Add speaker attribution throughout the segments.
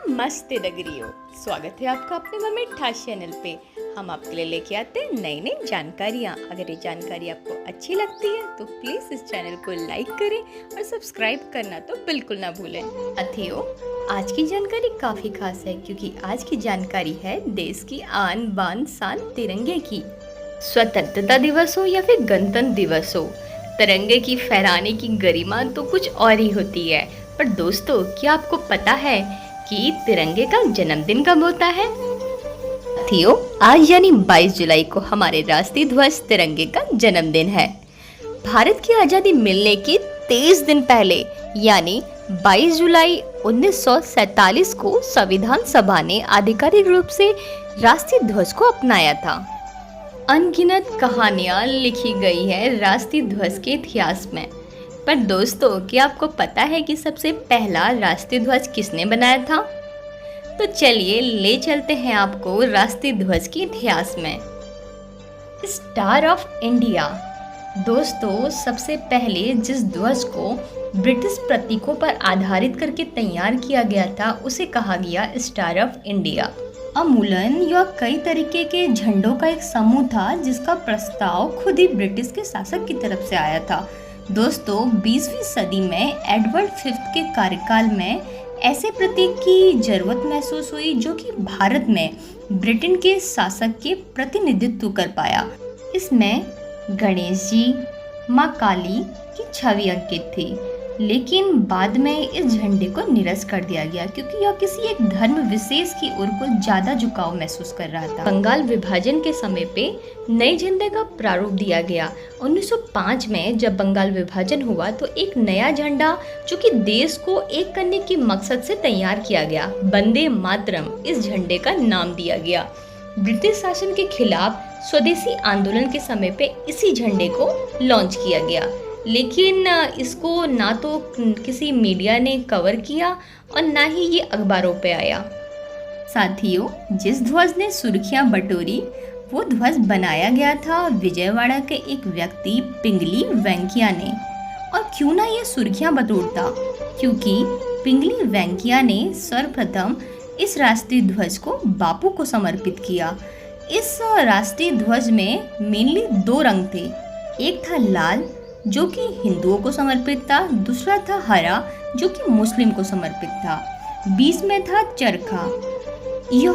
Speaker 1: मस्त नगरियों, स्वागत है आपका अपने मम्मी ठास चैनल पे। हम आपके लिए लेके आते हैं नई नई जानकारियाँ। अगर ये जानकारी आपको अच्छी लगती है तो प्लीज़ इस चैनल को लाइक करें और सब्सक्राइब करना तो बिल्कुल ना भूलें। साथियों, आज की जानकारी काफ़ी खास है क्योंकि आज की जानकारी है देश की आन बान शान तिरंगे की। स्वतंत्रता दिवस हो या फिर गणतंत्र दिवस हो, तिरंगे की फहराने की गरिमा तो कुछ और ही होती है। पर दोस्तों, क्या आपको पता है कि तिरंगे का जन्मदिन कब होता है? साथियों, आज यानी 22 जुलाई को हमारे राष्ट्रीय ध्वज तिरंगे का जन्मदिन है। भारत की आज़ादी मिलने के 23 दिन पहले यानी 22 जुलाई 1947 को संविधान सभा ने आधिकारिक रूप से राष्ट्रीय ध्वज को अपनाया था। अनगिनत कहानियां लिखी गई है राष्ट्रीय ध्वज के इतिहास में। पर दोस्तों, क्या आपको पता है कि सबसे पहला राष्ट्रीय ध्वज किसने बनाया था? तो चलिए ले चलते हैं आपको राष्ट्रीय ध्वज के इतिहास में। Star of India. दोस्तों, सबसे पहले जिस ध्वज को ब्रिटिश प्रतीकों पर आधारित करके तैयार किया गया था उसे कहा गया स्टार ऑफ इंडिया। अमूलन यह कई तरीके के झंडों का एक समूह था जिसका प्रस्ताव खुद ही ब्रिटिश के शासक की तरफ से आया था। दोस्तों, 20वीं सदी में एडवर्ड फिफ्थ के कार्यकाल में ऐसे प्रतीक की जरूरत महसूस हुई जो कि भारत में ब्रिटेन के शासक के प्रतिनिधित्व कर पाया। इसमें गणेश जी, माँ काली की छवि अंकित थी, लेकिन बाद में इस झंडे को निरस्त कर दिया गया क्योंकि यह किसी एक धर्म विशेष की ओर को ज्यादा झुकाव महसूस कर रहा था। बंगाल विभाजन के समय पे नए झंडे का प्रारूप दिया गया। 1905 में जब बंगाल विभाजन हुआ तो एक नया झंडा जो कि देश को एक करने के मकसद से तैयार किया गया, वंदे मातरम, इस झंडे का नाम दिया गया। ब्रिटिश शासन के खिलाफ स्वदेशी आंदोलन के समय पे इसी झंडे को लॉन्च किया गया, लेकिन इसको ना तो किसी मीडिया ने कवर किया और ना ही ये अखबारों पे आया। साथियों, जिस ध्वज ने सुर्खियां बटोरी वो ध्वज बनाया गया था विजयवाड़ा के एक व्यक्ति पिंगली वेंकैया ने। और क्यों ना ये सुर्खियां बटोरता, क्योंकि पिंगली वेंकैया ने सर्वप्रथम इस राष्ट्रीय ध्वज को बापू को समर्पित किया। इस राष्ट्रीय ध्वज में मेनली 2 रंग थे। एक था लाल जो कि हिंदुओं को समर्पित था, दूसरा था हरा जो कि मुस्लिम को समर्पित था, बीच में था चरखा। यह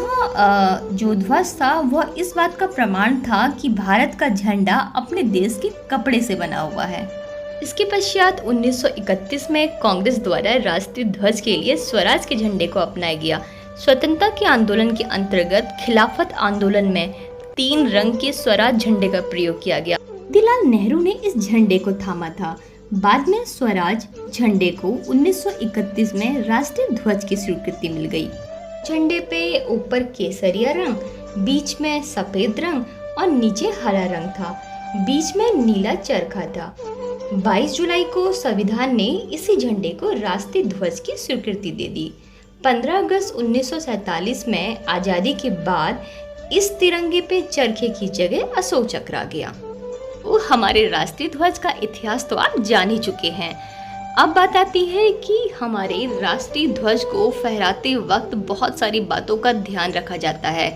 Speaker 1: जो ध्वज था वह इस बात का प्रमाण था कि भारत का झंडा अपने देश के कपड़े से बना हुआ है। इसके पश्चात 1931 में कांग्रेस द्वारा राष्ट्रीय ध्वज के लिए स्वराज के झंडे को अपनाया गया। स्वतंत्रता के आंदोलन के अंतर्गत खिलाफत आंदोलन में 3 रंग के स्वराज झंडे का प्रयोग किया गया। मोतीलाल नेहरू ने इस झंडे को थामा था। बाद में स्वराज झंडे को 1931 में राष्ट्रीय ध्वज की स्वीकृति मिल गई। झंडे पे ऊपर केसरिया रंग, बीच में सफेद रंग और नीचे हरा रंग था, बीच में नीला चरखा था। 22 जुलाई को संविधान ने इसी झंडे को राष्ट्रीय ध्वज की स्वीकृति दे दी। 15 अगस्त 1947 में आज़ादी के बाद इस तिरंगे पे चरखे की जगह अशोक चक्र आ गया। वो हमारे राष्ट्रीय ध्वज का इतिहास तो आप जान ही चुके हैं। अब बात आती है कि हमारे राष्ट्रीय ध्वज को फहराते वक्त बहुत सारी बातों का ध्यान रखा जाता है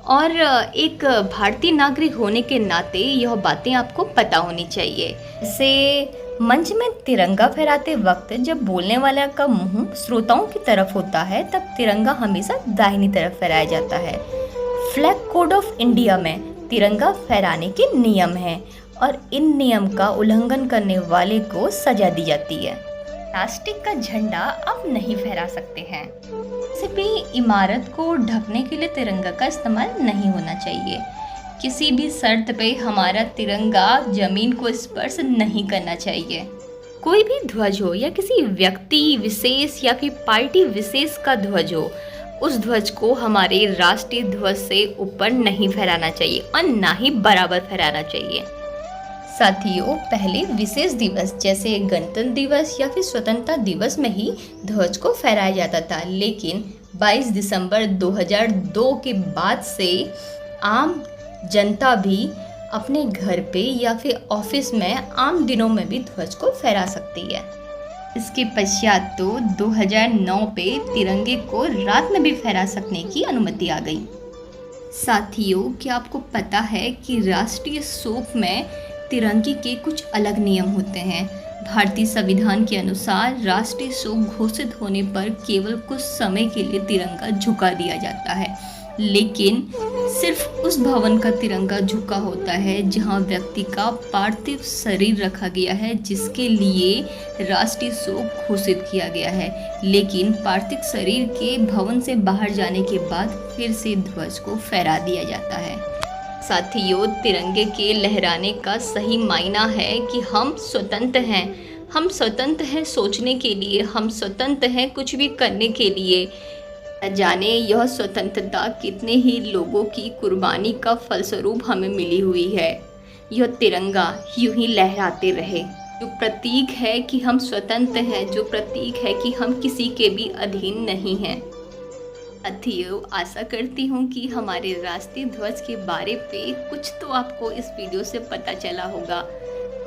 Speaker 1: और एक भारतीय नागरिक होने के नाते यह बातें आपको पता होनी चाहिए। जैसे मंच में तिरंगा फहराते वक्त जब बोलने वाला का मुंह श्रोताओं की तरफ होता है तब तिरंगा हमेशा दाहिनी तरफ फहराया जाता है। फ्लैग कोड ऑफ इंडिया में तिरंगा फहराने के नियम हैं और इन नियम का उल्लंघन करने वाले को सजा दी जाती है। प्लास्टिक का झंडा आप नहीं फहरा सकते हैं। किसी भी इमारत को ढकने के लिए तिरंगा का इस्तेमाल नहीं होना चाहिए। किसी भी शर्त पे हमारा तिरंगा जमीन को स्पर्श नहीं करना चाहिए। कोई भी ध्वज हो या किसी व्यक्ति विशेष या फिर पार्टी विशेष का ध्वज हो, उस ध्वज को हमारे राष्ट्रीय ध्वज से ऊपर नहीं फहराना चाहिए और ना ही बराबर फहराना चाहिए। साथियों, पहले विशेष दिवस जैसे गणतंत्र दिवस या फिर स्वतंत्रता दिवस में ही ध्वज को फहराया जाता था, लेकिन 22 दिसंबर 2002 के बाद से आम जनता भी अपने घर पे या फिर ऑफिस में आम दिनों में भी ध्वज को फहरा सकती है। इसके पश्चात तो 2009 पे तिरंगे को रात में भी फहरा सकने की अनुमति आ गई। साथियों, क्या आपको पता है कि राष्ट्रीय शोक में तिरंगे के कुछ अलग नियम होते हैं। भारतीय संविधान के अनुसार राष्ट्रीय शोक घोषित होने पर केवल कुछ समय के लिए तिरंगा झुका दिया जाता है, लेकिन सिर्फ उस भवन का तिरंगा झुका होता है जहां व्यक्ति का पार्थिव शरीर रखा गया है, जिसके लिए राष्ट्रीय शोक घोषित किया गया है। लेकिन पार्थिव शरीर के भवन से बाहर जाने के बाद फिर से ध्वज को फहरा दिया जाता है। साथियों, तिरंगे के लहराने का सही मायना है कि हम स्वतंत्र हैं। हम स्वतंत्र हैं सोचने के लिए, हम स्वतंत्र हैं कुछ भी करने के लिए। जाने यह स्वतंत्रता कितने ही लोगों की कुर्बानी का फलस्वरूप हमें मिली हुई है। यह तिरंगा यूं ही लहराते रहे, जो प्रतीक है कि हम स्वतंत्र हैं, जो प्रतीक है कि हम किसी के भी अधीन नहीं हैं। साथियों, आशा करती हूँ कि हमारे राष्ट्रीय ध्वज के बारे पे कुछ तो आपको इस वीडियो से पता चला होगा।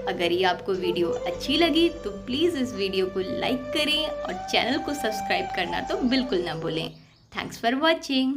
Speaker 1: अगर ये आपको वीडियो अच्छी लगी तो प्लीज़ इस वीडियो को लाइक करें और चैनल को सब्सक्राइब करना तो बिल्कुल ना भूलें। Thanks for watching.